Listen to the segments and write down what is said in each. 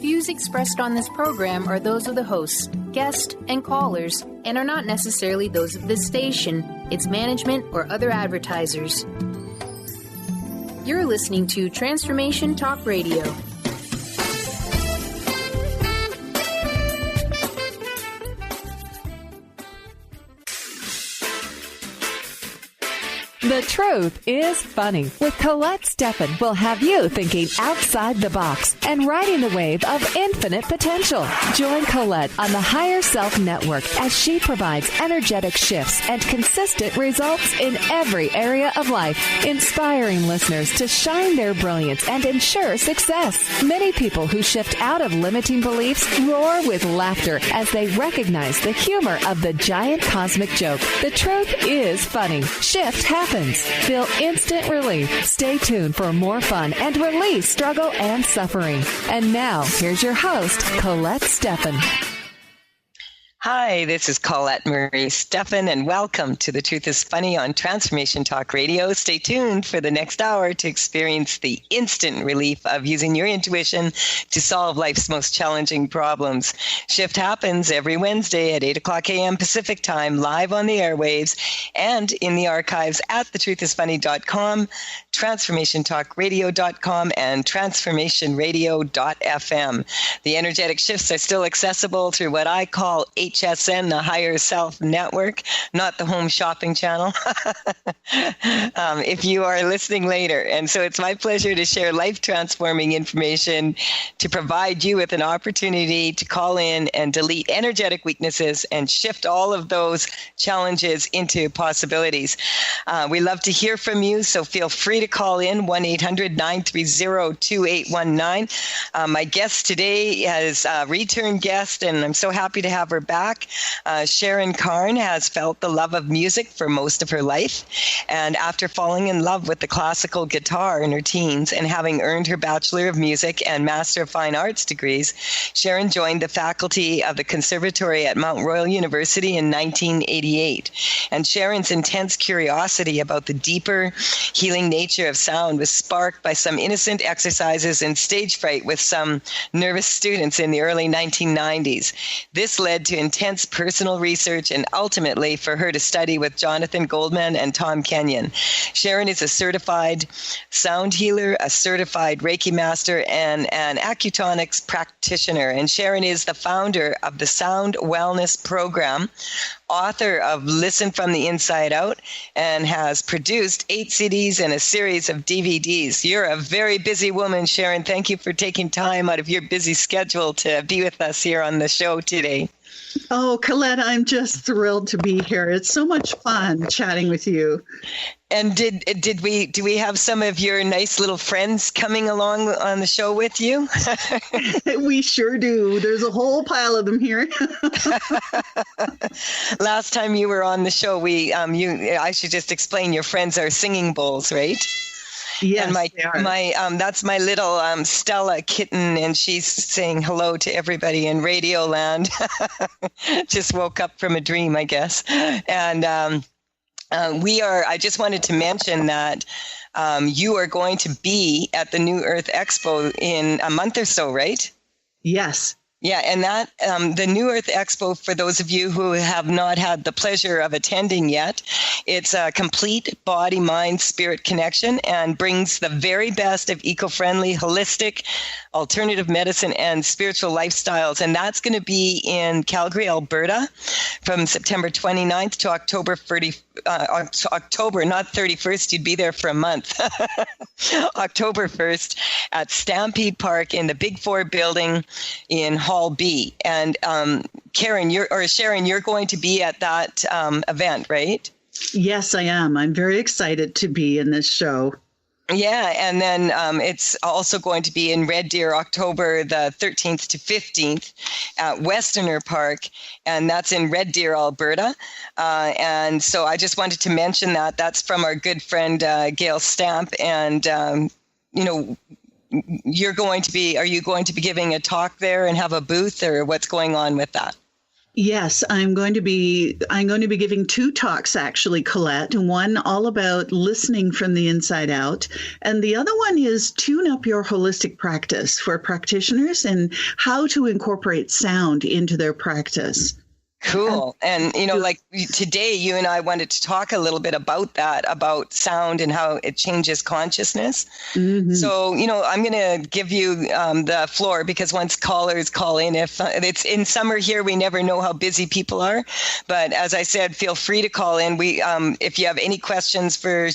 views expressed on this program are those of the host, guest, and callers, and are not necessarily those of this station, its management, or other advertisers. You're listening to Transformation Talk Radio. The Truth is Funny with Colette Stefan will have you thinking outside the box and riding the wave of infinite potential. Join Colette on the Higher Self Network as she provides energetic shifts and consistent results in every area of life, inspiring listeners to shine their brilliance and ensure success. Many people who shift out of limiting beliefs roar with laughter as they recognize the humor of the giant cosmic joke. The truth is funny. Shift happens. Feel instant relief. Stay tuned for more fun and release struggle and suffering. And now, here's your host, Colette Stefan. Hi, this is Colette Marie Stefan, and welcome to The Truth is Funny on Transformation Talk Radio. Stay tuned for the next hour to experience the instant relief of using your intuition to solve life's most challenging problems. Shift happens every Wednesday at 8 o'clock a.m. Pacific Time, live on the airwaves and in the archives at thetruthisfunny.com, transformationtalkradio.com, and transformationradio.fm. The energetic shifts are still accessible through what I call HSN, the Higher Self Network, not the Home Shopping Channel, if you are listening later. And so it's my pleasure to share life-transforming information to provide you with an opportunity to call in and delete energetic weaknesses and shift all of those challenges into possibilities. We love to hear from you, so feel free to call in 1-800-930-2819. My guest today is a return guest, and I'm so happy to have her back. Sharon Karn has felt the love of music for most of her life, and after falling in love with the classical guitar in her teens and having earned her Bachelor of Music and Master of Fine Arts degrees, Sharon joined the faculty of the Conservatory at Mount Royal University in 1988. And Sharon's intense curiosity about the deeper healing nature of sound was sparked by some innocent exercises in stage fright with some nervous students in the early 1990s. This led to intense personal research and ultimately for her to study with Jonathan Goldman and Tom Kenyon. Sharon is a certified sound healer, a certified Reiki master, and an acutonics practitioner. And Sharon is the founder of the Sound Wellness Program, author of Listen from the Inside Out, and has produced 8 CDs and a series of DVDs. You're a very busy woman, Sharon. Thank you for taking time out of your busy schedule to be with us here on the show today. Oh, Colette, I'm just thrilled to be here. It's so much fun chatting with you. And do we have some of your nice little friends coming along on the show with you? We sure do. There's a whole pile of them here. Last time you were on the show, I should just explain, your friends are singing bowls, right? Yes, and my that's my little Stella kitten, and she's saying hello to everybody in Radio Land. Just woke up from a dream, I guess. And I just wanted to mention that you are going to be at the New Earth Expo in a month or so, right? Yes. Yeah, and that the New Earth Expo, for those of you who have not had the pleasure of attending yet, it's a complete body, mind, spirit connection and brings the very best of eco-friendly, holistic, alternative medicine and spiritual lifestyles. And that's going to be in Calgary, Alberta, from September 29th to October 30th. October, not 31st, you'd be there for a month. October 1st at Stampede Park in the Big Four building in Hall B. And Sharon, you're going to be at that event, right? Yes, I am. I'm very excited to be in this show. Yeah, and then it's also going to be in Red Deer, October the 13th to 15th at Westerner Park, and that's in Red Deer, Alberta. And so I just wanted to mention that. That's from our good friend Gail Stamp, and are you going to be giving a talk there and have a booth, or what's going on with that? Yes, I'm going to be giving two talks actually, Colette. One all about listening from the inside out, and the other one is tune up your holistic practice for practitioners and how to incorporate sound into their practice. Cool. And, like today, you and I wanted to talk a little bit about that, about sound and how it changes consciousness. Mm-hmm. So, I'm going to give you the floor because once callers call in, if it's in summer here, we never know how busy people are. But as I said, feel free to call in. We, if you have any questions for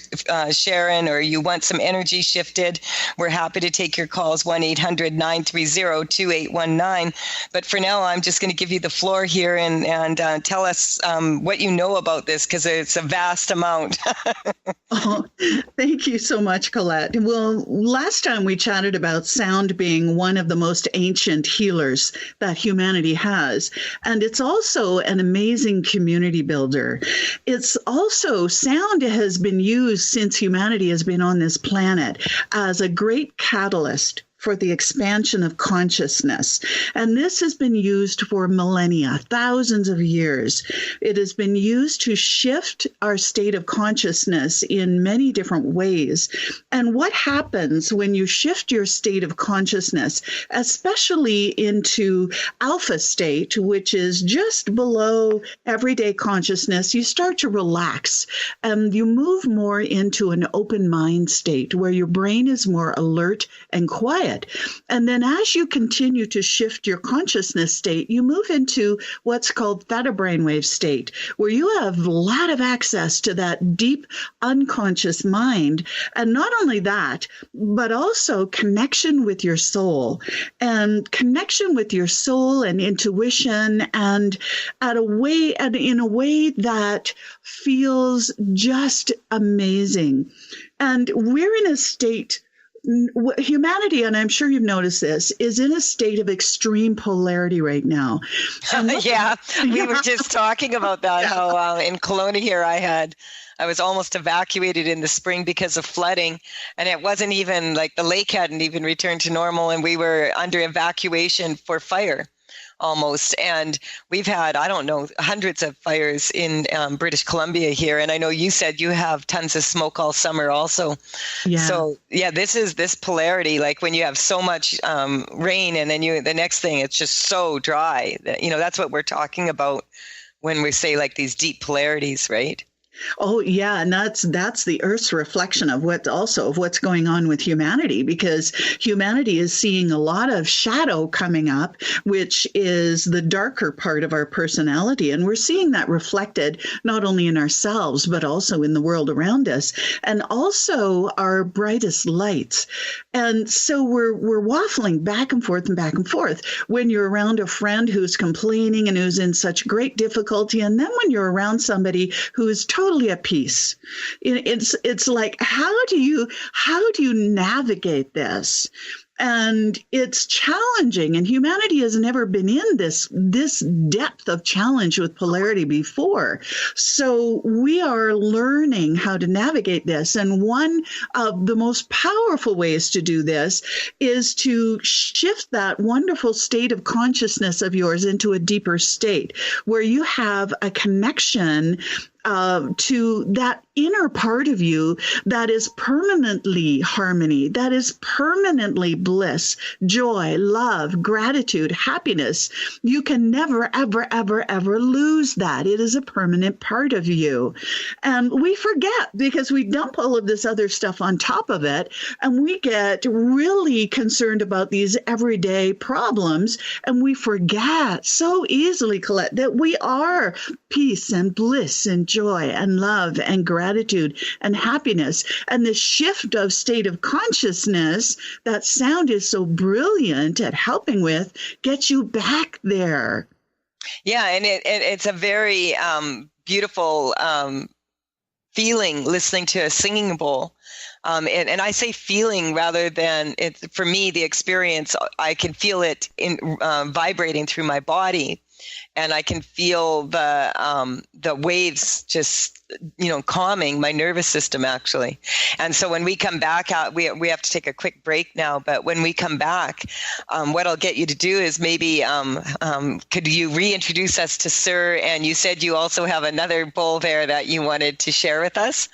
Sharon or you want some energy shifted, we're happy to take your calls, 1-800-930-2819. But for now, I'm just going to give you the floor here and tell us what you know about this, because it's a vast amount. Oh, thank you so much, Colette. Well, last time we chatted about sound being one of the most ancient healers that humanity has. And it's also an amazing community builder. It's also, sound has been used since humanity has been on this planet as a great catalyst for the expansion of consciousness. And this has been used for millennia, thousands of years. It has been used to shift our state of consciousness in many different ways. And what happens when you shift your state of consciousness, especially into alpha state, which is just below everyday consciousness, you start to relax and you move more into an open mind state where your brain is more alert and quiet. And then as you continue to shift your consciousness state, you move into what's called theta brainwave state, where you have a lot of access to that deep unconscious mind. And not only that, but also connection with your soul and connection with your soul and intuition, and in a way that feels just amazing. And we're in a state, humanity, and I'm sure you've noticed this, is in a state of extreme polarity right now. Yeah, we were just talking about that, how in Kelowna here I was almost evacuated in the spring because of flooding, and it wasn't even like the lake hadn't even returned to normal, and we were under evacuation for fire. Almost. And we've had, hundreds of fires in British Columbia here. And I know you said you have tons of smoke all summer also. Yeah. So this polarity, like when you have so much rain and then the next thing, it's just so dry. That's what we're talking about when we say like these deep polarities, right? Oh, yeah. And that's the Earth's reflection of what's going on with humanity, because humanity is seeing a lot of shadow coming up, which is the darker part of our personality. And we're seeing that reflected not only in ourselves, but also in the world around us, and also our brightest lights. And so we're waffling back and forth and back and forth when you're around a friend who's complaining and who's in such great difficulty. And then when you're around somebody who is totally at peace, it's like, how do you navigate this? And it's challenging, and humanity has never been in this depth of challenge with polarity before. So we are learning how to navigate this. And one of the most powerful ways to do this is to shift that wonderful state of consciousness of yours into a deeper state where you have a connection to that inner part of you that is permanently harmony, that is permanently bliss, joy, love, gratitude, happiness. You can never, ever, ever, ever lose that. It is a permanent part of you. And we forget because we dump all of this other stuff on top of it, and we get really concerned about these everyday problems, and we forget so easily, Colette, that we are peace and bliss and joy and love and gratitude and happiness. And the shift of state of consciousness that sound is so brilliant at helping with gets you back there. Yeah, and it's a very beautiful feeling listening to a singing bowl. And I say feeling rather than for me, the experience, I can feel it in vibrating through my body. and I can feel the waves just, calming my nervous system, actually. And so when we come back out, we have to take a quick break now, but when we come back, what I'll get you to do is maybe, could you reintroduce us to Sir? And you said you also have another bowl there that you wanted to share with us.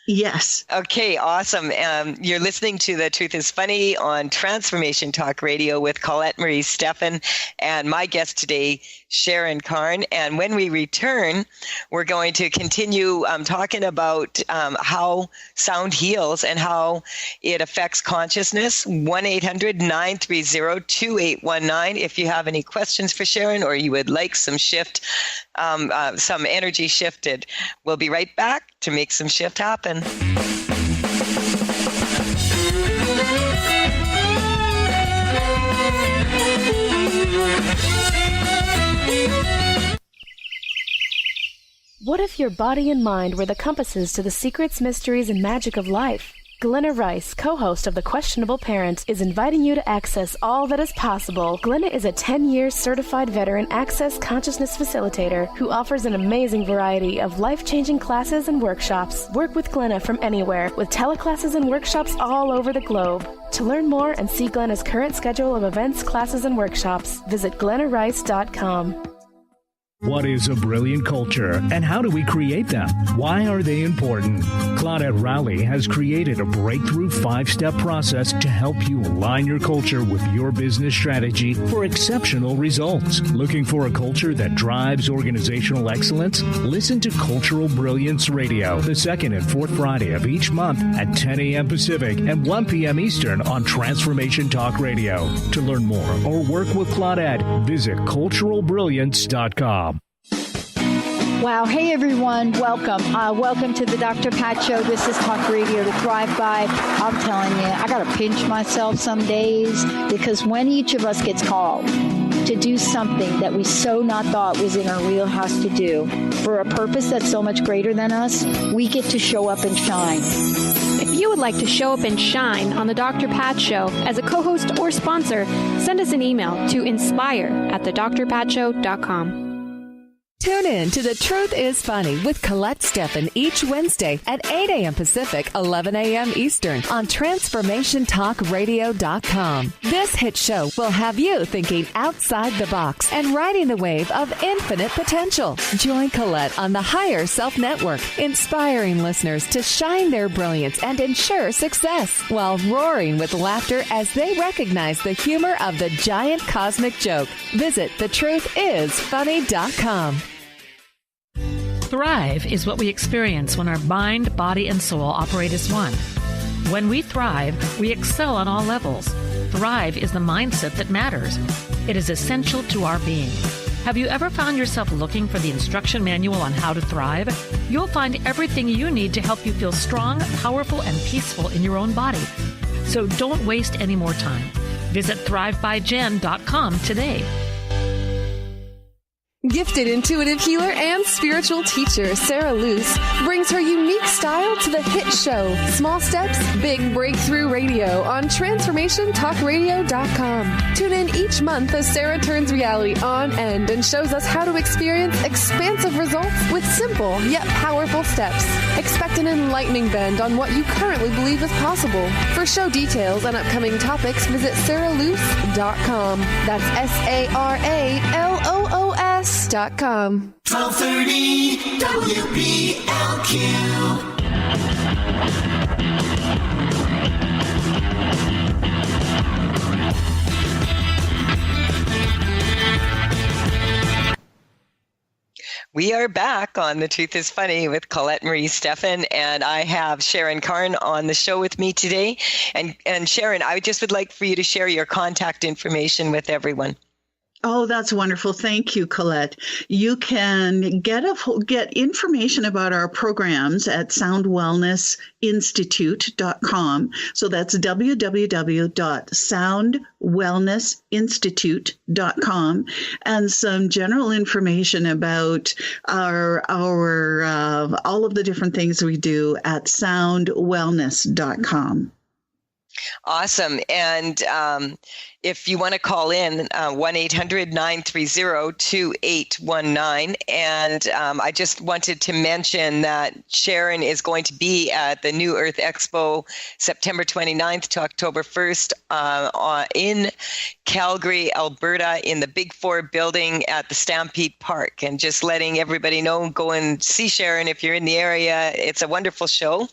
Yes. Okay, awesome. You're listening to The Truth is Funny on Transformation Talk Radio with Colette Marie Stefan and my guest today, Sharon Karn. And when we return, we're going to continue talking about how sound heals and how it affects consciousness. 1-800-930-2819 if you have any questions for Sharon or you would like some some energy shifted. We'll be right back to make some shift happen. What if your body and mind were the compasses to the secrets, mysteries, and magic of life? Glenna Rice, co-host of The Questionable Parent, is inviting you to access all that is possible. Glenna is a 10-year certified veteran access consciousness facilitator who offers an amazing variety of life-changing classes and workshops. Work with Glenna from anywhere with teleclasses and workshops all over the globe. To learn more and see Glenna's current schedule of events, classes, and workshops, visit glennarice.com. What is a brilliant culture, and how do we create them? Why are they important? Claudette Rowley has created a breakthrough 5-step process to help you align your culture with your business strategy for exceptional results. Looking for a culture that drives organizational excellence? Listen to Cultural Brilliance Radio, the second and fourth Friday of each month at 10 a.m. Pacific and 1 p.m. Eastern on Transformation Talk Radio. To learn more or work with Claudette, visit culturalbrilliance.com. Wow. Hey, everyone. Welcome. Welcome to the Dr. Pat Show. This is Talk Radio to Thrive By. I'm telling you, I got to pinch myself some days because when each of us gets called to do something that we so not thought was in our wheelhouse to do for a purpose that's so much greater than us, we get to show up and shine. If you would like to show up and shine on the Dr. Pat Show as a co-host or sponsor, send us an email to inspire@thedrpatshow.com. Tune in to The Truth is Funny with Colette Stefan each Wednesday at 8 a.m. Pacific, 11 a.m. Eastern on TransformationTalkRadio.com. This hit show will have you thinking outside the box and riding the wave of infinite potential. Join Colette on the Higher Self Network, inspiring listeners to shine their brilliance and ensure success while roaring with laughter as they recognize the humor of the giant cosmic joke. Visit thetruthisfunny.com. Thrive is what we experience when our mind, body, and soul operate as one. When we thrive, we excel on all levels. Thrive is the mindset that matters. It is essential to our being. Have you ever found yourself looking for the instruction manual on how to thrive? You'll find everything you need to help you feel strong, powerful, and peaceful in your own body. So don't waste any more time. Visit thrivebyjen.com today. Gifted intuitive healer and spiritual teacher Sarah Luce brings her unique style to the hit show Small Steps, Big Breakthrough Radio on TransformationTalkRadio.com. Tune in each month as Sarah turns reality on end and shows us how to experience expansive results with simple yet powerful steps. Expect an enlightening bend on what you currently believe is possible. For show details and upcoming topics, visit SarahLuce.com. That's SarahLoos.com. 1230 WBLQ. We are back on The Truth is Funny with Colette Marie Stefan, and I have Sharon Karn on the show with me today. And Sharon, I just would like for you to share your contact information with everyone. Oh, that's wonderful. Thank you, Colette. You can get information about our programs at soundwellnessinstitute.com. So that's www.soundwellnessinstitute.com, and some general information about our all of the different things we do at soundwellness.com. Awesome. And if you want to call in, 1-800-930-2819. And I just wanted to mention that Sharon is going to be at the New Earth Expo September 29th to October 1st in Calgary, Alberta, in the Big Four building at the Stampede Park. And just letting everybody know, go and see Sharon if you're in the area. It's a wonderful show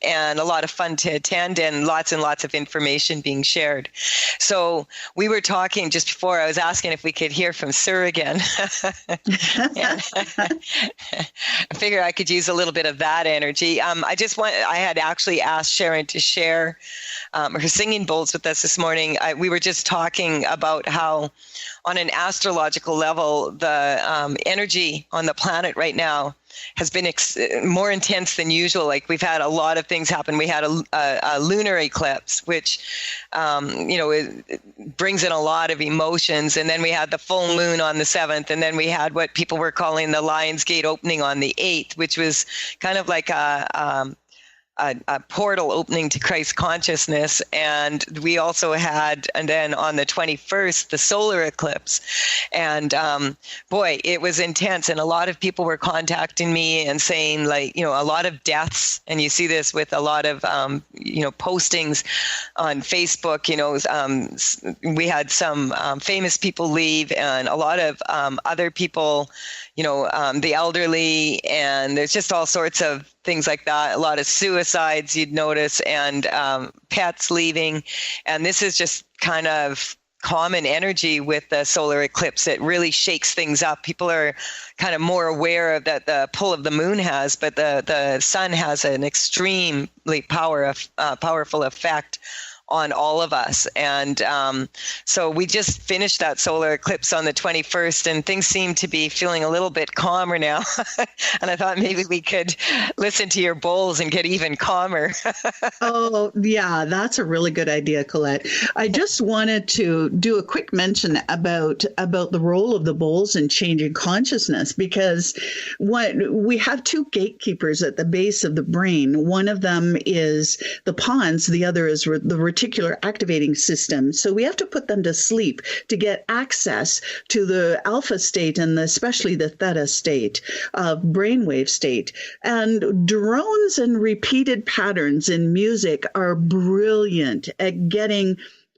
and a lot of fun to attend, and lots of information being shared. So we were talking just before, I was asking if we could hear from Sir again. I figured I could use a little bit of that energy. I had actually asked Sharon to share her singing bowls with us this morning. We were just talking about how on an astrological level, the energy on the planet right now has been more intense than usual. Like, we've had a lot of things happen. We had a lunar eclipse, which, it brings in a lot of emotions. And then we had the full moon on the 7th. And then we had what people were calling the Lion's Gate opening on the 8th, which was kind of like a portal opening to Christ consciousness. And we also had, and then on the 21st, the solar eclipse. And boy, it was intense. And a lot of people were contacting me and saying, like, a lot of deaths. And you see this with a lot of, postings on Facebook. We had some famous people leave, and a lot of other people, the elderly, and there's just all sorts of things like that. A lot of suicides, you'd notice, and pets leaving. And this is just kind of common energy with the solar eclipse. It really shakes things up. People are kind of more aware of that the pull of the moon has, but the sun has an extremely powerful effect on all of us. And so we just finished that solar eclipse on the 21st, and things seem to be feeling a little bit calmer now. And I thought maybe we could listen to your bowls and get even calmer. Oh, yeah, that's a really good idea, Colette. I just wanted to do a quick mention about the role of the bowls in changing consciousness, because we have two gatekeepers at the base of the brain. One of them is the pons, the other is the reticular activating system. So we have to put them to sleep to get access to the alpha state and especially the theta state of brainwave state. And drones and repeated patterns in music are brilliant at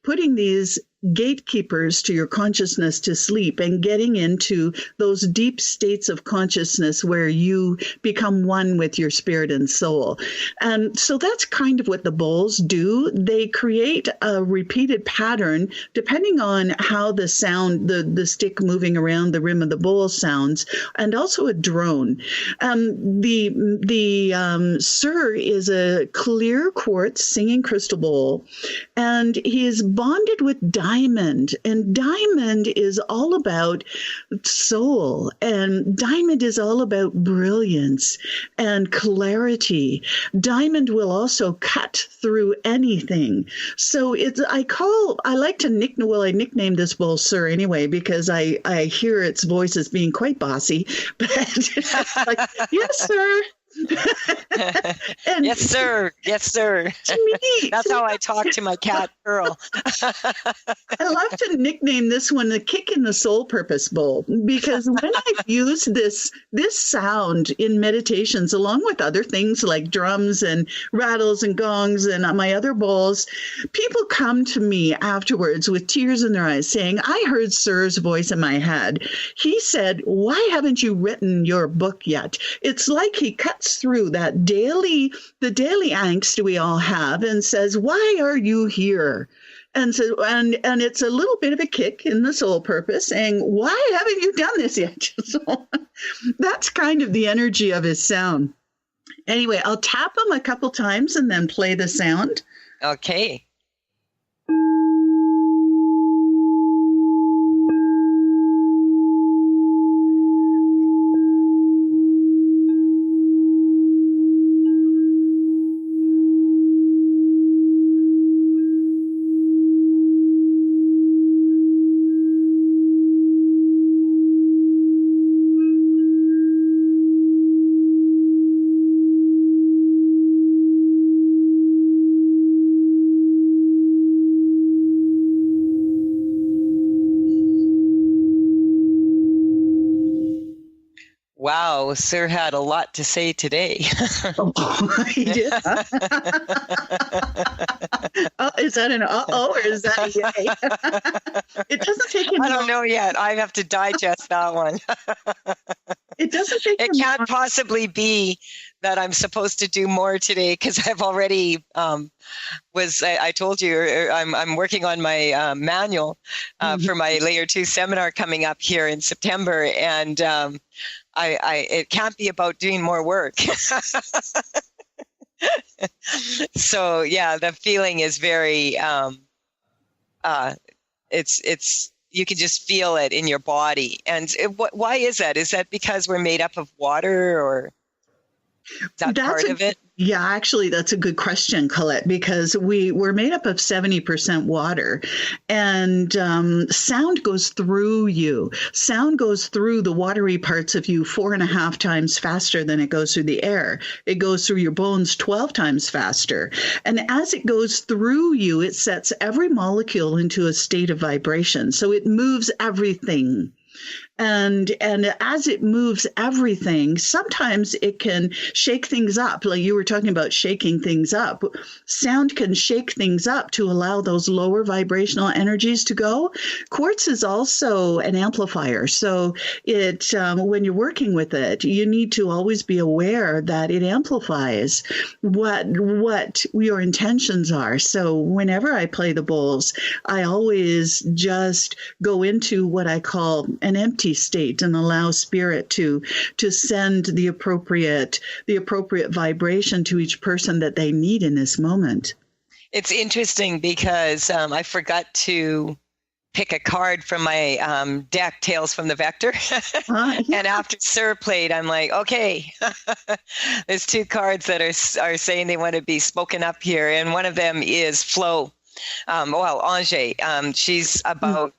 putting these gatekeepers to your consciousness to sleep and getting into those deep states of consciousness where you become one with your spirit and soul. And so that's kind of what the bowls do. They create a repeated pattern depending on how the sound, the stick moving around the rim of the bowl sounds, and also a drone. The Sir is a clear quartz singing crystal bowl, and he is bonded with diamond, and diamond is all about soul, and diamond is all about brilliance and clarity. Diamond will also cut through anything. So I nickname this bowl Sir anyway, because I hear its voice as being quite bossy, but like, yes, sir. Yes, sir. Yes, sir. That's how I talk to my cat, Pearl. I love to nickname this one the Kick in the Soul Purpose Bowl, because when I've used this sound in meditations, along with other things like drums and rattles and gongs and my other bowls, people come to me afterwards with tears in their eyes saying, I heard Sir's voice in my head. He said, why haven't you written your book yet? It's like he cuts through the daily angst we all have and says, why are you here? And so, and it's a little bit of a kick in the soul purpose saying, why haven't you done this yet? So that's kind of the energy of his sound. Anyway, I'll tap him a couple times and then play the sound. Okay. Wow, Sir had a lot to say today. Oh, he did. Huh? Oh, is that an uh-oh or is that a yay? It doesn't take him I don't know yet. I have to digest that one. It doesn't take It can't possibly be that I'm supposed to do more today because I've already I told you I'm working on my manual for my Layer 2 seminar coming up here in September, and it can't be about doing more work. So yeah, the feeling is very it's you can just feel it in your body. And why is that? Is that because we're made up of water, or is that part of it? Yeah, actually, that's a good question, Colette, because we're made up of 70% water, and sound goes through you. Sound goes through the watery parts of you 4.5 times faster than it goes through the air. It goes through your bones 12 times faster. And as it goes through you, it sets every molecule into a state of vibration. So it moves everything. And as it moves everything, sometimes it can shake things up. Like you were talking about shaking things up. Sound can shake things up to allow those lower vibrational energies to go. Quartz is also an amplifier. So when you're working with it, you need to always be aware that it amplifies what your intentions are. So whenever I play the bowls, I always just go into what I call an empty state and allow spirit to send the appropriate vibration to each person that they need in this moment. It's interesting because I forgot to pick a card from my deck, Tales from the Vector. Yeah. And after Sir played, I'm like, okay, there's 2 cards that are saying they want to be spoken up here. And one of them is flow. Ange, she's about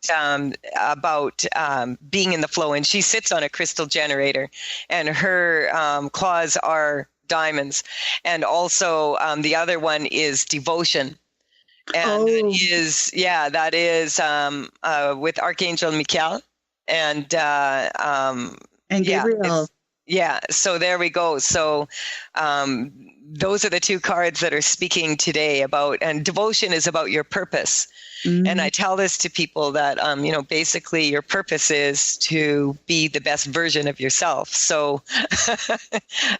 being in the flow, and she sits on a crystal generator, and her claws are diamonds. And also the other one is devotion. And that is with Archangel Michael and Gabriel. So there we go. So those are the 2 cards that are speaking today about, and devotion is about your purpose. Mm-hmm. And I tell this to people that, basically your purpose is to be the best version of yourself. So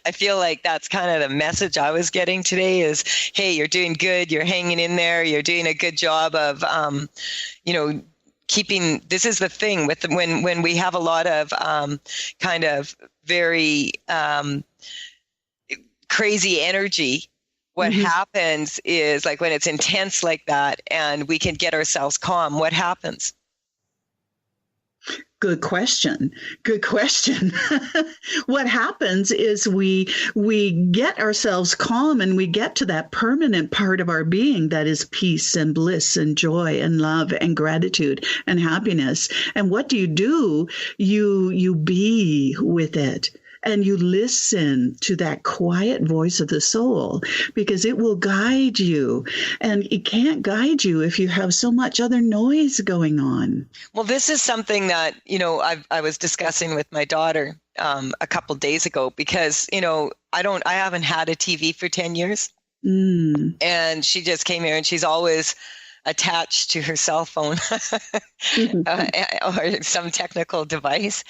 I feel like that's kind of the message I was getting today is, hey, you're doing good. You're hanging in there. You're doing a good job of, keeping, this is the thing with when we have a lot of kind of very crazy energy, what happens is, like when it's intense like that and we can get ourselves calm, what happens? Good question. What happens is we get ourselves calm and we get to that permanent part of our being that is peace and bliss and joy and love and gratitude and happiness. And what do? You be with it. And you listen to that quiet voice of the soul, because it will guide you. And it can't guide you if you have so much other noise going on. Well, this is something that, I was discussing with my daughter a couple days ago, because, I haven't had a TV for 10 years. Mm. And she just came here and she's always attached to her cell phone or some technical device,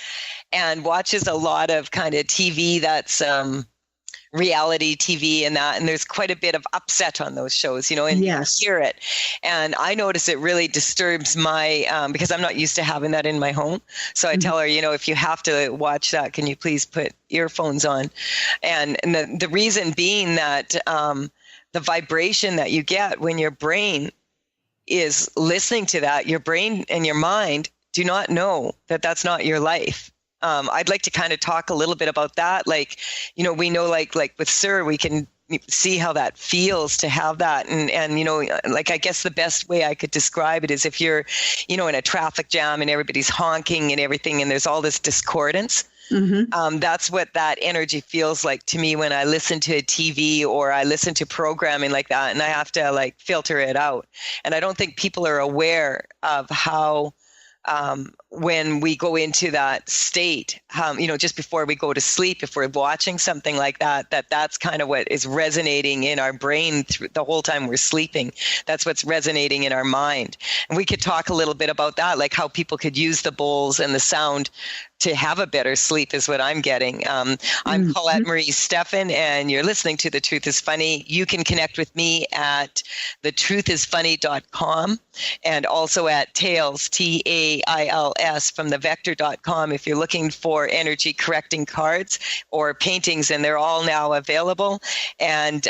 and watches a lot of kind of TV that's reality TV and that, and there's quite a bit of upset on those shows, and yes. You hear it. And I notice it really disturbs my, because I'm not used to having that in my home. So I tell her, if you have to watch that, can you please put earphones on? And the reason being that the vibration that you get when your brain is listening to that, your brain and your mind do not know that that's not your life. I'd like to kind of talk a little bit about that. Like, we know like with Sir, we can see how that feels to have that. And I guess the best way I could describe it is if you're, in a traffic jam and everybody's honking and everything, and there's all this discordance. Mm-hmm. That's what that energy feels like to me when I listen to TV or I listen to programming like that, and I have to filter it out. And I don't think people are aware of how when we go into that state, just before we go to sleep, if we're watching something like that's kind of what is resonating in our brain through the whole time we're sleeping. That's what's resonating in our mind. And we could talk a little bit about that, like how people could use the bowls and the sound to have a better sleep is what I'm getting. I'm Colette Marie Stefan, and you're listening to The Truth is Funny. You can connect with me at thetruthisfunny.com and also at Tails, Tails, from thevector.com if you're looking for energy correcting cards or paintings, and they're all now available. And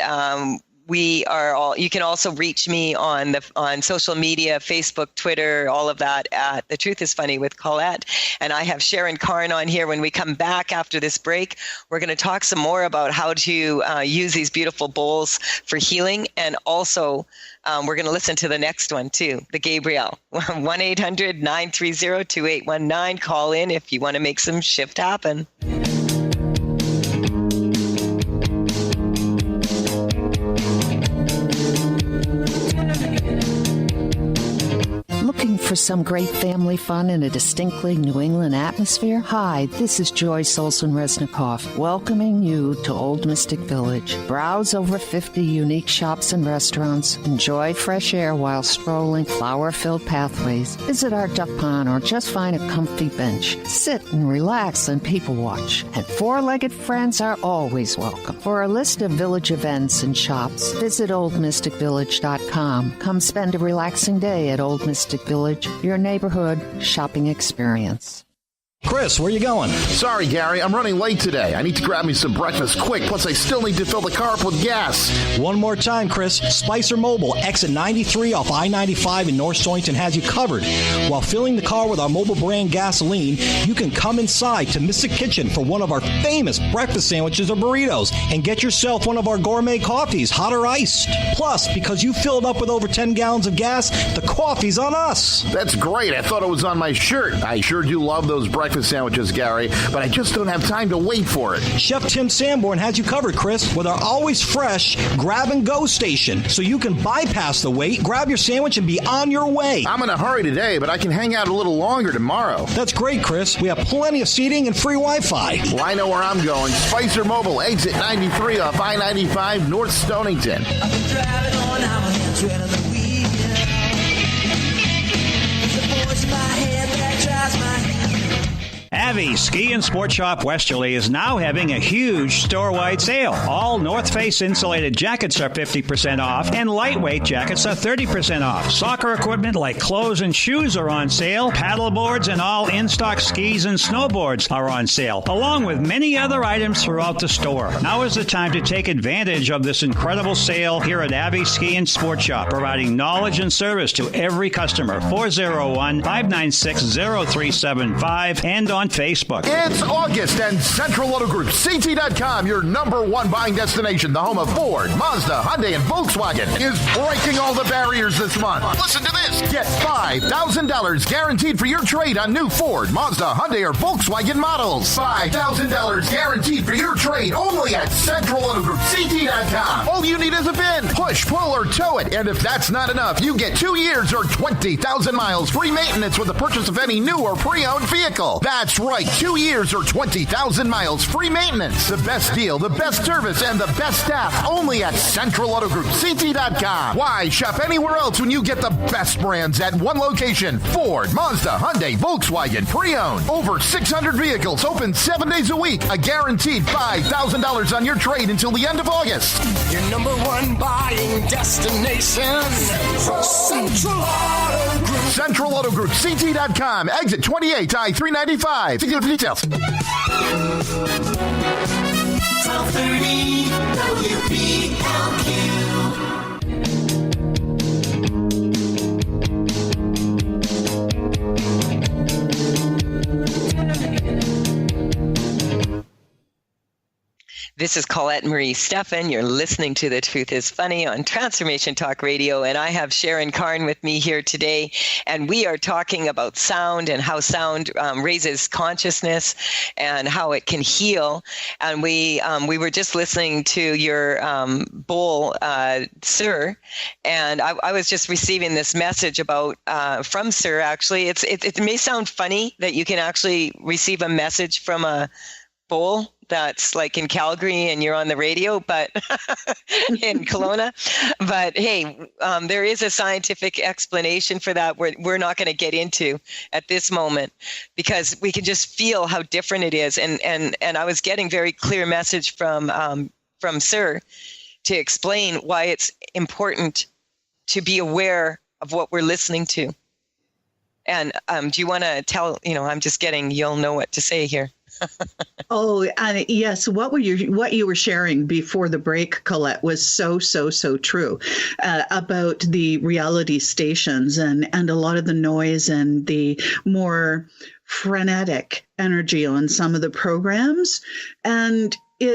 you can also reach me on social media, Facebook, Twitter, all of that at The Truth is Funny with Colette. And I have Sharon Karn on here. When we come back after this break, we're going to talk some more about how to use these beautiful bowls for healing. And also, we're going to listen to the next one too, the Gabrielle. 1-800-930-2819. Call in if you want to make some shift happen. Looking for some great family fun in a distinctly New England atmosphere? Hi, this is Joyce Olson-Resnikoff, welcoming you to Old Mystic Village. Browse over 50 unique shops and restaurants. Enjoy fresh air while strolling flower-filled pathways. Visit our duck pond or just find a comfy bench. Sit and relax and people watch. And four-legged friends are always welcome. For a list of village events and shops, visit oldmysticvillage.com. Come spend a relaxing day at Old Mystic Village, your neighborhood shopping experience. Chris, where you going? Sorry, Gary, I'm running late today. I need to grab me some breakfast quick, plus I still need to fill the car up with gas. One more time, Chris. Spicer Mobile, exit 93 off I-95 in North Stonington has you covered. While filling the car with our mobile brand gasoline, you can come inside to Mystic Kitchen for one of our famous breakfast sandwiches or burritos and get yourself one of our gourmet coffees, hot or iced. Plus, because you filled up with over 10 gallons of gas, the coffee's on us. That's great. I thought it was on my shirt. I sure do love those breakfast sandwiches, Gary, but I just don't have time to wait for it. Chef Tim Sanborn has you covered, Chris, with our always fresh grab-and-go station, so you can bypass the wait, grab your sandwich, and be on your way. I'm in a hurry today, but I can hang out a little longer tomorrow. That's great, Chris. We have plenty of seating and free Wi-Fi. Well, I know where I'm going. Spicer Mobile, exit 93 off I-95, North Stonington. I've been driving on our hands right on the wheel. There's a voice in my head that drives my head. Avi Ski and Sport Shop Westerly is now having a huge store-wide sale. All North Face insulated jackets are 50% off, and lightweight jackets are 30% off. Soccer equipment like clothes and shoes are on sale. Paddle boards and all in-stock skis and snowboards are on sale, along with many other items throughout the store. Now is the time to take advantage of this incredible sale here at Avi Ski and Sport Shop, providing knowledge and service to every customer. 401-596-0375 and on Facebook. It's August, and Central Auto Group, CT.com, your #1 buying destination, the home of Ford, Mazda, Hyundai, and Volkswagen, is breaking all the barriers this month. Listen to this. Get $5,000 guaranteed for your trade on new Ford, Mazda, Hyundai, or Volkswagen models. $5,000 guaranteed for your trade only at Central Auto Group, CT.com. All you need is a VIN. Push, pull, or tow it. And if that's not enough, you get 2 years or 20,000 miles free maintenance with the purchase of any new or pre-owned vehicle. That's right, 2 years or 20,000 miles free maintenance. The best deal, the best service, and the best staff only at Central Auto Group, CT.com. Why shop anywhere else when you get the best brands at one location? Ford, Mazda, Hyundai, Volkswagen, pre-owned. Over 600 vehicles open 7 days a week. A guaranteed $5,000 on your trade until the end of August. Your #1 buying destination. Central Auto Group. Central Auto Group, CT.com. Exit 28, I-395. See the details. 1230 WBLQ. This is Colette Marie Stefan. You're listening to The Truth is Funny on Transformation Talk Radio, and I have Sharon Karn with me here today, and we are talking about sound and how sound raises consciousness and how it can heal. And we were just listening to your bowl, Sir, and I was just receiving this message about from Sir. Actually, it may sound funny that you can actually receive a message from a bowl that's like in Calgary and you're on the radio, but in Kelowna. But hey, there is a scientific explanation for that we're not going to get into at this moment, because we can just feel how different it is. And I was getting very clear message from Sir to explain why it's important to be aware of what we're listening to. And do you want to tell, I'm just getting, you'll know what to say here. Yes. What you were sharing before the break, Colette, was so true about the reality stations and a lot of the noise and the more frenetic energy on some of the programs. And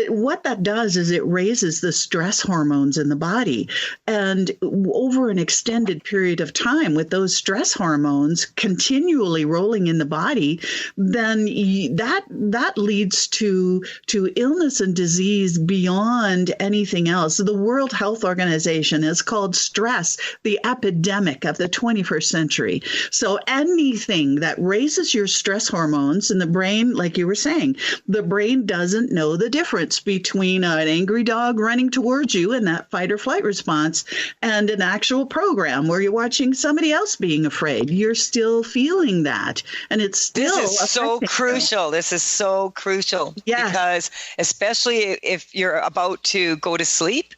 what that does is it raises the stress hormones in the body. And over an extended period of time, with those stress hormones continually rolling in the body, then that leads to illness and disease beyond anything else. The World Health Organization has called stress the epidemic of the 21st century. So anything that raises your stress hormones in the brain, like you were saying, the brain doesn't know the difference between an angry dog running towards you and that fight or flight response and an actual program where you're watching somebody else being afraid. You're still feeling that. And it's still This is so crucial. This is so crucial. Yeah. Because especially if you're about to go to sleep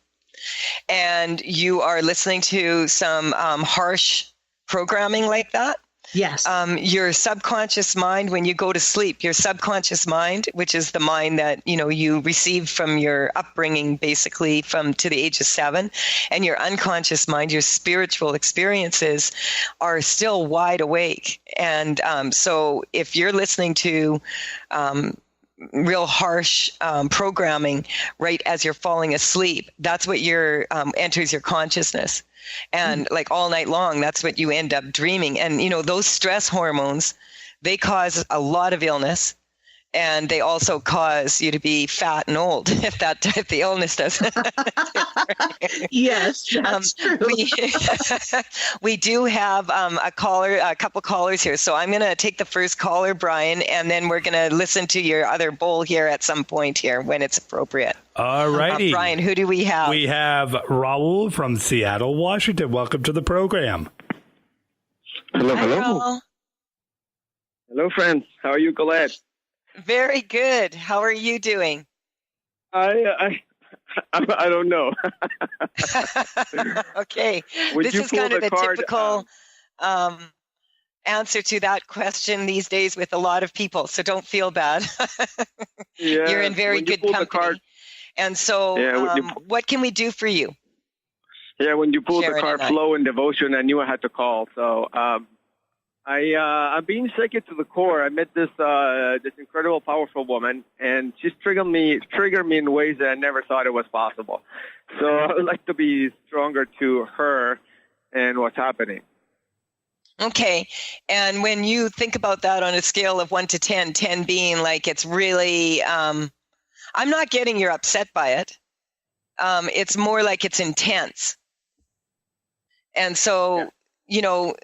and you are listening to some harsh programming like that. Yes. Your subconscious mind, when you go to sleep, your subconscious mind, which is the mind that, you receive from your upbringing, basically to the age of 7, and your unconscious mind, your spiritual experiences are still wide awake. And so if you're listening to real harsh programming right as you're falling asleep, that's what enters your consciousness. And like all night long, that's what you end up dreaming. And, those stress hormones, they cause a lot of illness. And they also cause you to be fat and old, if the illness doesn't. Yes, that's true. We do have a couple callers here. So I'm going to take the first caller, Brian, and then we're going to listen to your other bowl here at some point here when it's appropriate. All righty. Brian, who do we have? We have Raul from Seattle, Washington. Welcome to the program. Hello, hello. Raul. Hello, friends. How are you, Colette? Very good. How are you doing? I don't know. Okay. This is kind of a typical answer to that question these days with a lot of people, so don't feel bad. Yeah, you're in very good company. And so what can we do for you? Yeah, when you pulled Sharon the card Flow and Devotion, I knew I had to call. So I'm being shaken to the core. I met this incredible, powerful woman, and she's triggered me in ways that I never thought it was possible. So I would like to be stronger to her and what's happening. Okay. And when you think about that on a scale of 1 to 10, 10 being like it's really, I'm not getting you're upset by it. It's more like it's intense. And so,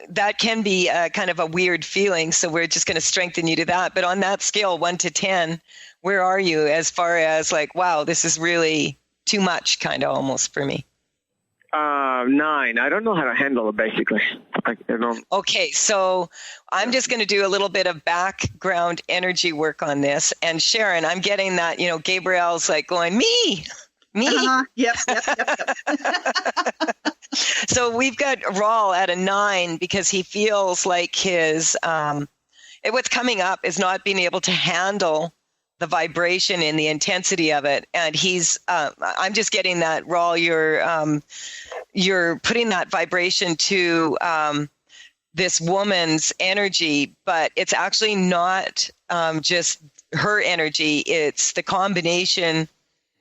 that can be kind of a weird feeling. So we're just going to strengthen you to that. But on that scale, 1 to 10, where are you as far as like, wow, this is really too much kind of almost for me? 9. I don't know how to handle it, basically. Okay, so I'm just going to do a little bit of background energy work on this. And Sharon, I'm getting that, Gabrielle's like going, me. Yep. So we've got Raul at a 9 because he feels like his, what's coming up is not being able to handle the vibration and the intensity of it. And I'm just getting that, Raul, you're putting that vibration to this woman's energy, but it's actually not just her energy. It's the combination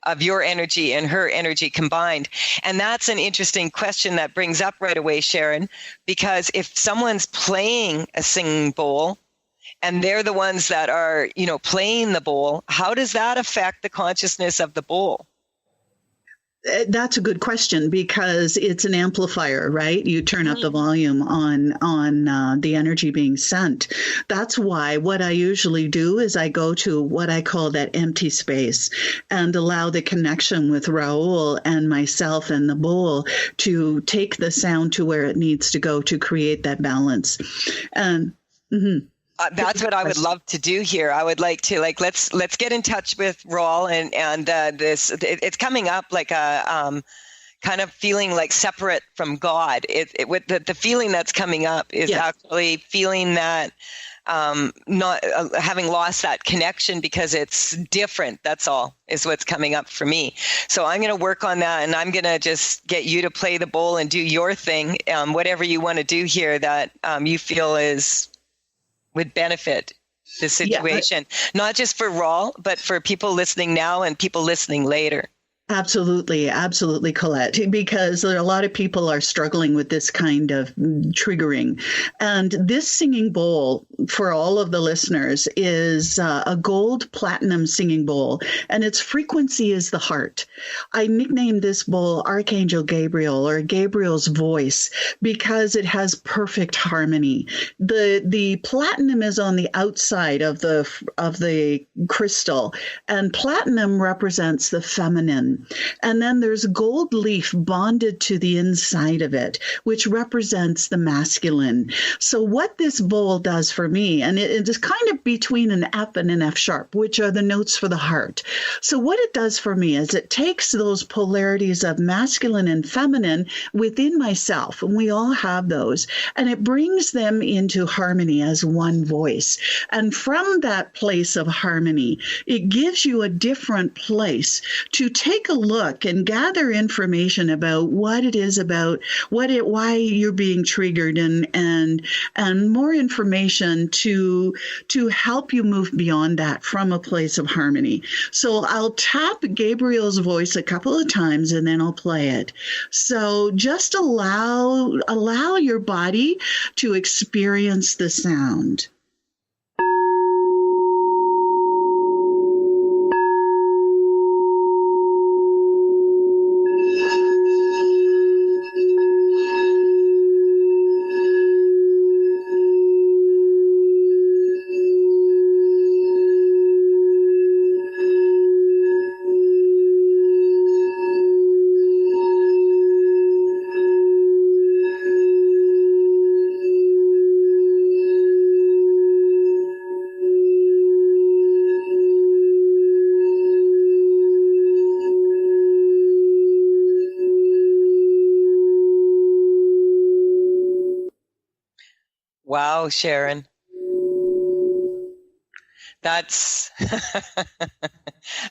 of your energy and her energy combined. And that's an interesting question that brings up right away, Sharon, because if someone's playing a singing bowl and they're the ones that are, playing the bowl, how does that affect the consciousness of the bowl? That's a good question, because it's an amplifier, right? You turn up the volume on the energy being sent. That's why what I usually do is I go to what I call that empty space and allow the connection with Raul and myself and the bowl to take the sound to where it needs to go to create that balance. And that's what I would love to do here. I would like to let's get in touch with Raul and this. It's coming up like a kind of feeling like separate from God. With the feeling that's coming up is actually feeling that not having lost that connection because it's different. That's all is what's coming up for me. So I'm going to work on that, and I'm going to just get you to play the bowl and do your thing, whatever you want to do here that you feel would benefit the situation, not just for Raul, but for people listening now and people listening later. Absolutely, Colette, because a lot of people are struggling with this kind of triggering. And this singing bowl, for all of the listeners, is a gold platinum singing bowl, and its frequency is the heart. I nicknamed this bowl Archangel Gabriel, or Gabriel's voice, because it has perfect harmony. The platinum is on the outside of the crystal, and platinum represents the feminine. And then there's gold leaf bonded to the inside of it, which represents the masculine. So what this bowl does for me, and it is kind of between an F and an F sharp, which are the notes for the heart. So what it does for me is it takes those polarities of masculine and feminine within myself, and we all have those, and it brings them into harmony as one voice. And from that place of harmony, it gives you a different place to take a look and gather information about what it is about, why you're being triggered, and more information to help you move beyond that from a place of harmony. So I'll tap Gabriel's voice a couple of times and then I'll play it. So just allow your body to experience the sound. Wow, Sharon. That's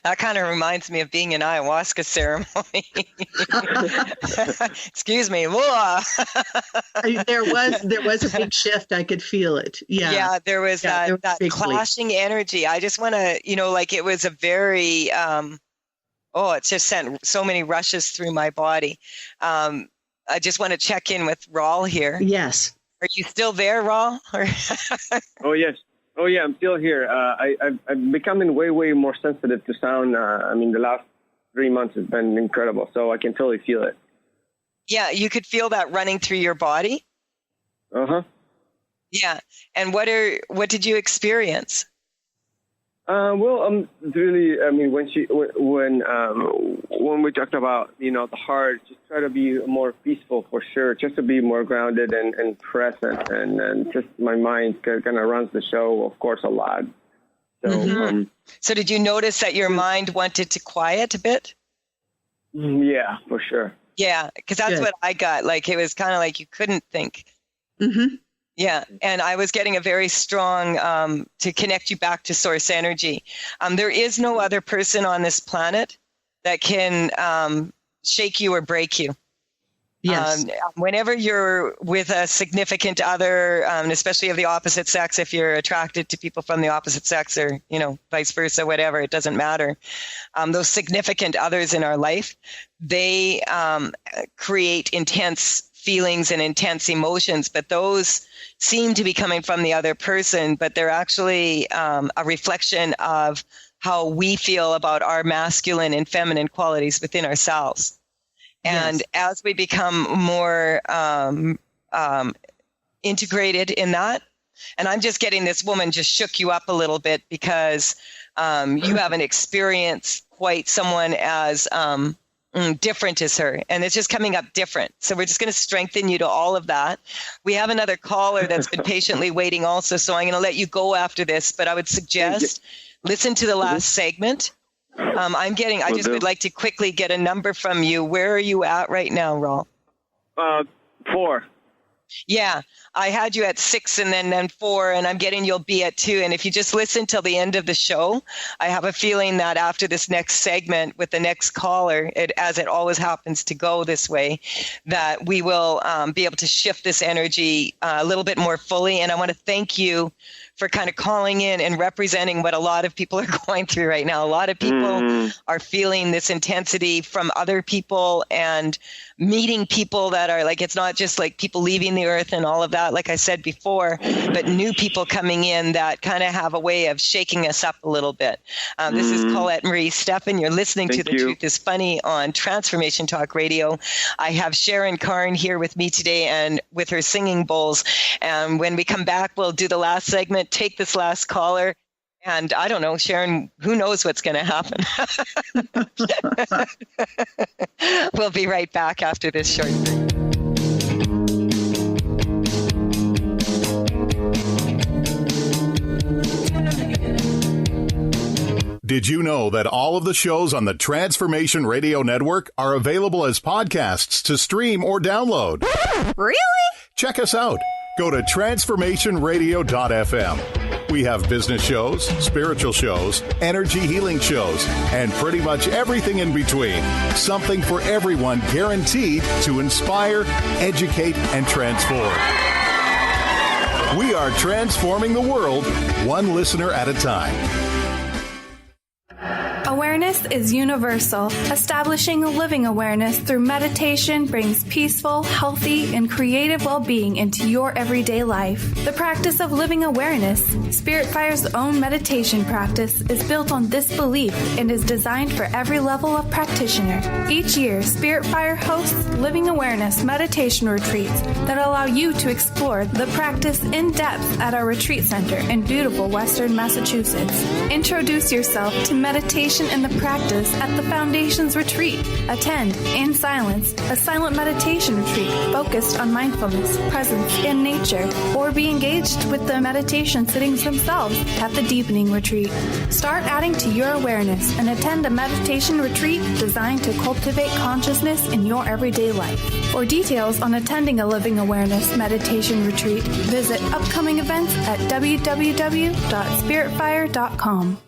that kind of reminds me of being in ayahuasca ceremony. Excuse me. There was a big shift. I could feel it. Yeah, there was that clashing energy. I just want to, it was a very, it just sent so many rushes through my body. I just want to check in with Raul here. Yes. Are you still there, Raul? Oh, yes. Oh, yeah, I'm still here. I'm becoming way more sensitive to sound. The last 3 months has been incredible, so I can totally feel it. Yeah, you could feel that running through your body? Uh-huh. Yeah. And what did you experience? Really, when we talked about, the heart, just try to be more peaceful for sure, just to be more grounded and present, and just my mind kind of runs the show, of course, a lot. So, so did you notice that your mind wanted to quiet a bit? Yeah, for sure. Yeah, because that's what I got. Like, it was kind of like you couldn't think. Mm-hmm. Yeah, and I was getting a very strong to connect you back to source energy. There is no other person on this planet that can shake you or break you. Yes. Whenever you're with a significant other, especially of the opposite sex, if you're attracted to people from the opposite sex or, vice versa, whatever, it doesn't matter. Those significant others in our life, they create intense feelings and intense emotions, but those seem to be coming from the other person, but they're actually a reflection of how we feel about our masculine and feminine qualities within ourselves. And as we become more integrated in that, and I'm just getting this woman just shook you up a little bit because you haven't experienced quite someone as different as her. And it's just coming up different. So we're just going to strengthen you to all of that. We have another caller that's been patiently waiting also. So I'm going to let you go after this, but I would suggest listen to the last segment. I just would like to quickly get a number from you. Where are you at right now, Raul? 4. Yeah, I had you at 6 and then 4, and I'm getting you'll be at 2. And if you just listen till the end of the show, I have a feeling that after this next segment with the next caller, as it always happens to go this way, that we will be able to shift this energy a little bit more fully. And I want to thank you for kind of calling in and representing what a lot of people are going through right now. A lot of people are feeling this intensity from other people and meeting people that are like, it's not just like people leaving the earth and all of that, like I said before, but new people coming in that kind of have a way of shaking us up a little bit. This is Colette Marie Stefan. You're listening to The Truth is Funny on Transformation Talk Radio. I have Sharon Karn here with me today and with her singing bowls. And when we come back, we'll do the last segment, take this last caller. And I don't know, Sharon, who knows what's going to happen? We'll be right back after this short break. Did you know that all of the shows on the Transformation Radio Network are available as podcasts to stream or download? Really? Check us out. Go to transformationradio.fm. We have business shows, spiritual shows, energy healing shows, and pretty much everything in between. Something for everyone, guaranteed to inspire, educate, and transform. We are transforming the world, one listener at a time. Awareness is universal. Establishing a living awareness through meditation brings peaceful, healthy, and creative well-being into your everyday life. The practice of living awareness, Spirit Fire's own meditation practice, is built on this belief and is designed for every level of practitioner. Each year, Spirit Fire hosts living awareness meditation retreats that allow you to explore the practice in depth at our retreat center in beautiful Western Massachusetts. Introduce yourself to meditation and the practice at the Foundation's retreat. Attend, in silence, a silent meditation retreat focused on mindfulness, presence, and nature, or be engaged with the meditation sittings themselves at the Deepening Retreat. Start adding to your awareness and attend a meditation retreat designed to cultivate consciousness in your everyday life. For details on attending a Living Awareness meditation retreat, visit upcoming events at www.spiritfire.com.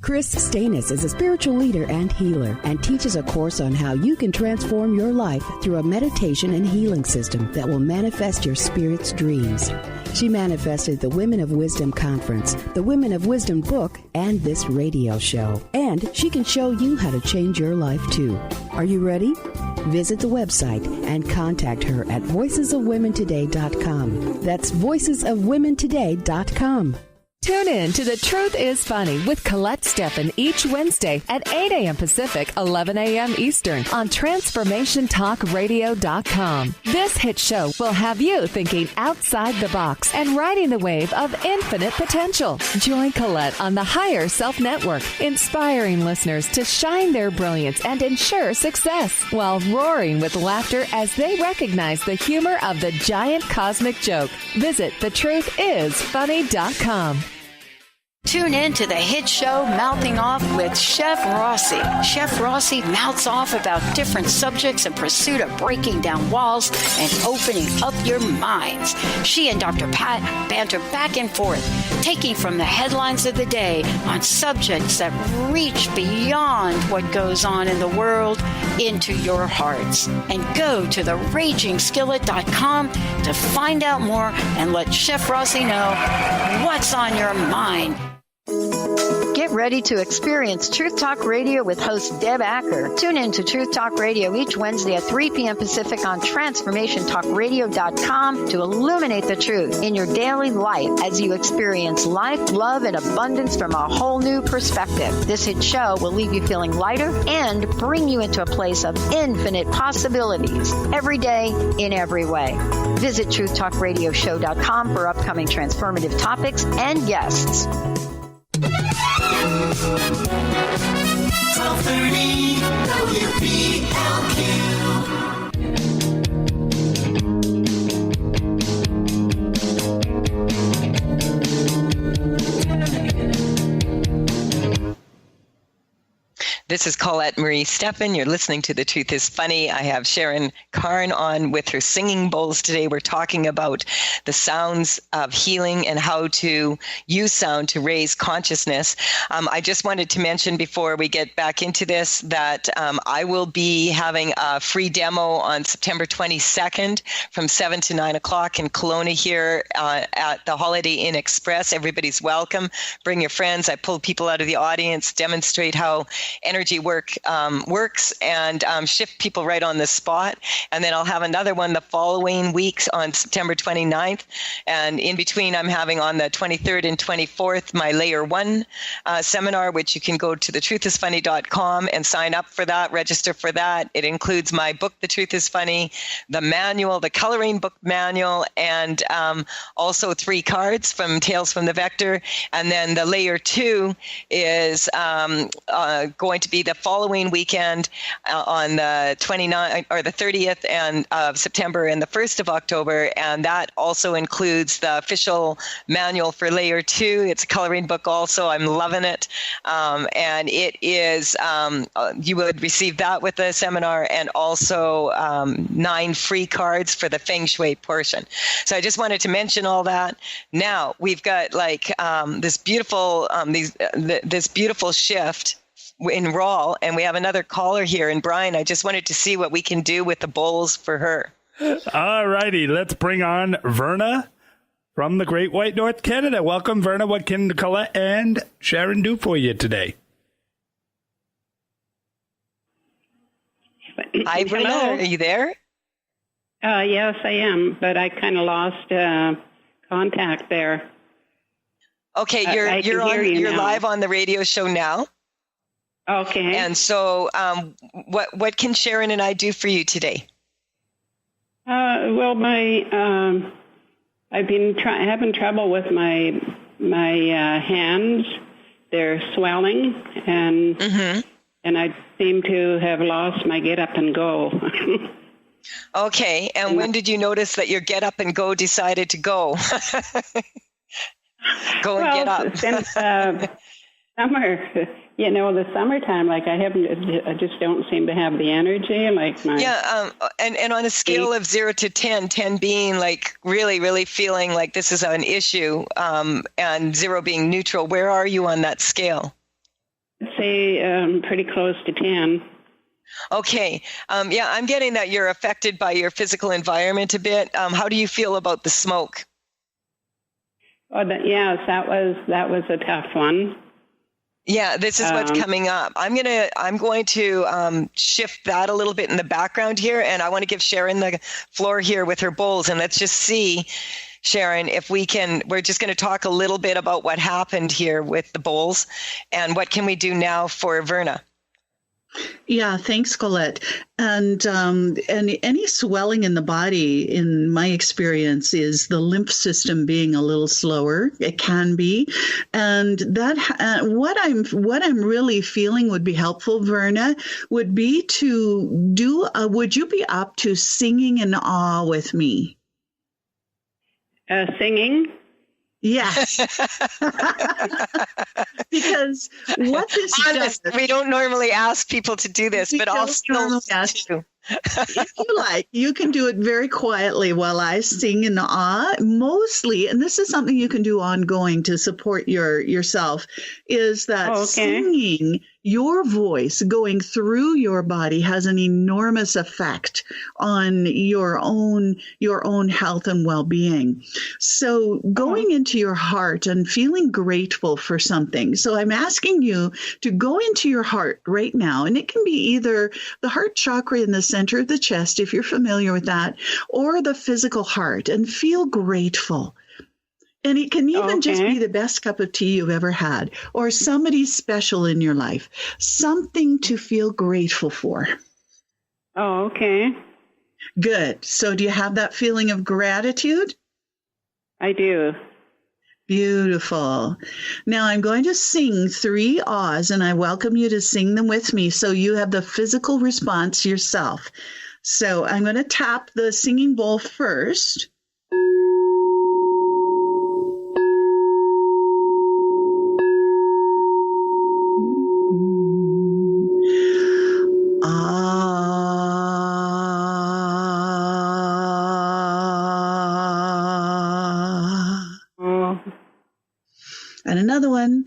Chris Stanis is a spiritual leader and healer and teaches a course on how you can transform your life through a meditation and healing system that will manifest your spirit's dreams. She manifested the Women of Wisdom Conference, the Women of Wisdom book, and this radio show. And she can show you how to change your life too. Are you ready? Visit the website and contact her at voicesofwomentoday.com. That's voicesofwomentoday.com. Tune in to The Truth is Funny with Colette Stefan each Wednesday at 8 a.m. Pacific, 11 a.m. Eastern on TransformationTalkRadio.com. This hit show will have you thinking outside the box and riding the wave of infinite potential. Join Colette on the Higher Self Network, inspiring listeners to shine their brilliance and ensure success while roaring with laughter as they recognize the humor of the giant cosmic joke. Visit thetruthisfunny.com. Tune in to the hit show Mouthing Off with Chef Rossi. Chef Rossi mouths off about different subjects in pursuit of breaking down walls and opening up your minds. She and Dr. Pat banter back and forth. taking from the headlines of the day on subjects that reach beyond what goes on in the world into your hearts. And go to theragingskillet.com to find out more and let Chef Rossi know what's on your mind. Get ready to experience Truth Talk Radio with host Deb Acker. Tune in to Truth Talk Radio each Wednesday at 3 p.m. Pacific on TransformationTalkRadio.com to illuminate the truth in your daily life as you experience life, love, and abundance from a whole new perspective. This hit show will leave you feeling lighter and bring you into a place of infinite possibilities every day in every way. Visit TruthTalkRadioshow.com for upcoming transformative topics and guests. 1230 WPLQ. This is Colette Marie Stefan. You're listening to The Truth is Funny. I have Sharon Karn on with her singing bowls today. We're talking about the sounds of healing and how to use sound to raise consciousness. I just wanted to mention before we get back into this that I will be having a free demo on September 22nd from 7 to 9 o'clock in Kelowna here at the Holiday Inn Express. Everybody's welcome. Bring your friends. I pull people out of the audience, demonstrate how energy works and shift people right on the spot. And then I'll have another one the following weeks on September 29th. And in between, I'm having on the 23rd and 24th my Layer 1 seminar, which you can go to thetruthисfunny.com and sign up for that, register for that. It includes my book, The Truth is Funny, the manual, the coloring book manual, and also 3 cards from Tales from the Vector. And then the Layer 2 is going to be the following weekend on the 29th or the 30th of September and the 1st of October. And that also includes the official manual for Layer 2. It's a coloring book also. I'm loving it. And it is, you would receive that with the seminar and also 9 free cards for the Feng Shui portion. So I just wanted to mention all that. Now we've got like this beautiful, this beautiful shift in Raw, and we have another caller here. And Brian, I just wanted to see what we can do with the bowls for her. All righty, let's bring on Verna from the Great White North, Canada. Welcome, Verna. What can Colette and Sharon do for you today? Hi, Verna. Are you there? Yes, I am, but I kind of lost contact there. Okay, you're live on the radio show now. Okay. And so, what can Sharon and I do for you today? Well, I've been having trouble with my hands. They're swelling, and I seem to have lost my get up and go. Okay. And when did you notice that your get up and go decided to go? Get up. Since summer, the summertime, like I just don't seem to have the energy. Like and on a scale of 0 to 10, 10 being like really, really feeling like this is an issue, and 0 being neutral, where are you on that scale? Say pretty close to 10. Okay. I'm getting that you're affected by your physical environment a bit. How do you feel about the smoke? Oh, yes, that was a tough one. Yeah, this is what's coming up. I'm going to shift that a little bit in the background here, and I want to give Sharon the floor here with her bowls, and let's just see, Sharon, if we can. We're just going to talk a little bit about what happened here with the bowls, and what can we do now for Verna. Yeah, thanks, Colette. And any swelling in the body, in my experience, is the lymph system being a little slower. It can be, and that what I'm really feeling would be helpful, Verna, would be to do. Would you be up to singing in awe with me? Singing. Yeah. Because what this does, we don't normally ask people to do this, but I'll still ask you. If you like, you can do it very quietly while I sing in awe. Mostly, and this is something you can do ongoing to support yourself, is that singing, your voice going through your body has an enormous effect on your own health and well-being. So going into your heart and feeling grateful for something. So I'm asking you to go into your heart right now, and it can be either the heart chakra in the center of the chest, if you're familiar with that, or the physical heart, and feel grateful. And it can even just be the best cup of tea you've ever had, or somebody special in your life, something to feel grateful for. Oh, okay. Good. So do you have that feeling of gratitude? I do. Beautiful. Now I'm going to sing 3 ahs, and I welcome you to sing them with me so you have the physical response yourself. So I'm going to tap the singing bowl first. And another one.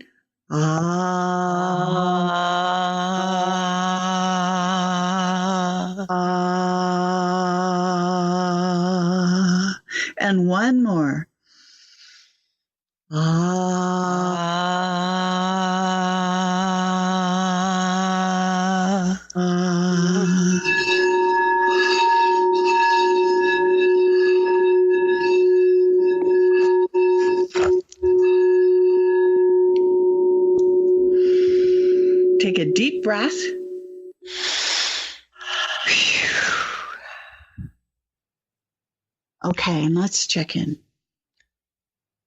And one more. Take a deep breath. Okay, and let's check in.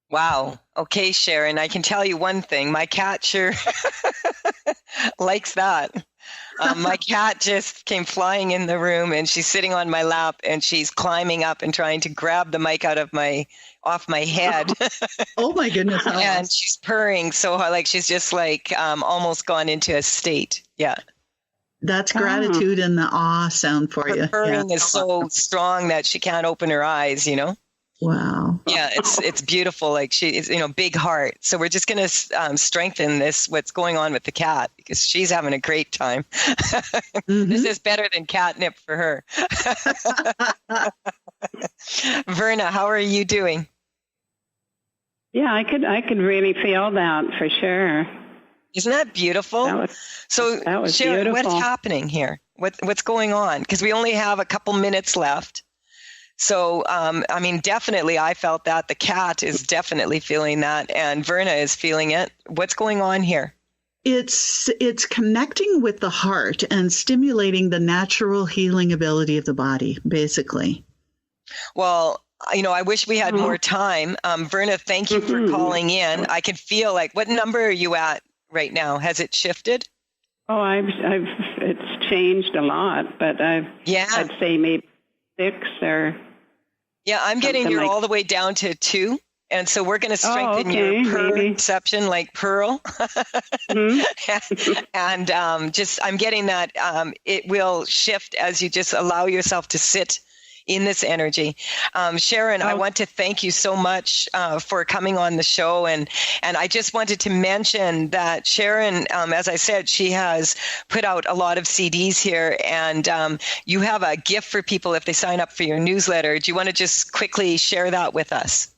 Wow. Okay, Sharon, I can tell you one thing. My cat sure likes that. My cat just came flying in the room, and she's sitting on my lap, and she's climbing up and trying to grab the mic off my head. Oh my goodness. And she's purring so like she's just like almost gone into a state. Yeah. That's gratitude and the awe sound for you. Her purring is so strong that she can't open her eyes, Wow. Yeah, it's beautiful. Like she is, big heart. So we're just going to strengthen what's going on with the cat, because she's having a great time. This is better than catnip for her. Verna, how are you doing? Yeah, I could really feel that for sure. Isn't that beautiful? That was Sharon, beautiful. what's happening here? What's going on? Because we only have a couple minutes left. So, definitely I felt that. The cat is definitely feeling that, and Verna is feeling it. What's going on here? It's connecting with the heart and stimulating the natural healing ability of the body, basically. Well, I wish we had more time. Verna, thank you for calling in. I can feel what number are you at right now? Has it shifted? Oh, it's changed a lot, but I'd say maybe 6 or. Yeah, I'm getting you all the way down to 2. And so we're going to strengthen your perception like Pearl. And I'm getting that it will shift as you just allow yourself to sit in this energy. Sharon, I want to thank you so much for coming on the show. And I just wanted to mention that Sharon, as I said, she has put out a lot of CDs here, and you have a gift for people if they sign up for your newsletter. Do you want to just quickly share that with us?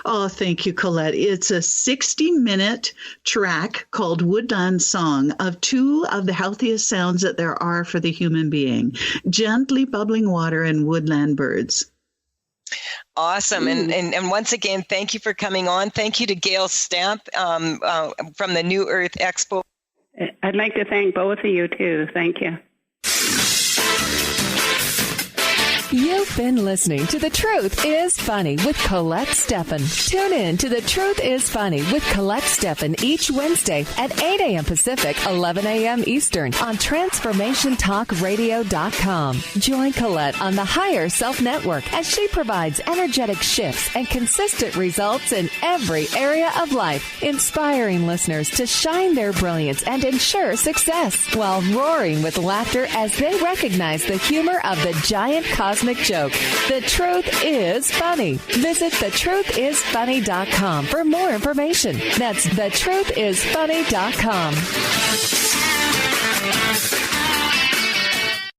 Oh, thank you, Colette. It's a 60-minute track called Woodland Song of 2 of the healthiest sounds that there are for the human being: gently bubbling water and woodland birds. Awesome. And once again, thank you for coming on. Thank you to Gail Stamp from the New Earth Expo. I'd like to thank both of you, too. Thank you. You've been listening to The Truth is Funny with Colette Stefan. Tune in to The Truth is Funny with Colette Stefan each Wednesday at 8 a.m. Pacific, 11 a.m. Eastern on TransformationTalkRadio.com. Join Colette on the Higher Self Network as she provides energetic shifts and consistent results in every area of life, inspiring listeners to shine their brilliance and ensure success while roaring with laughter as they recognize the humor of the giant cosmic joke. The Truth is Funny. Visit thetruthisfunny.com for more information. That's thetruthisfunny.com.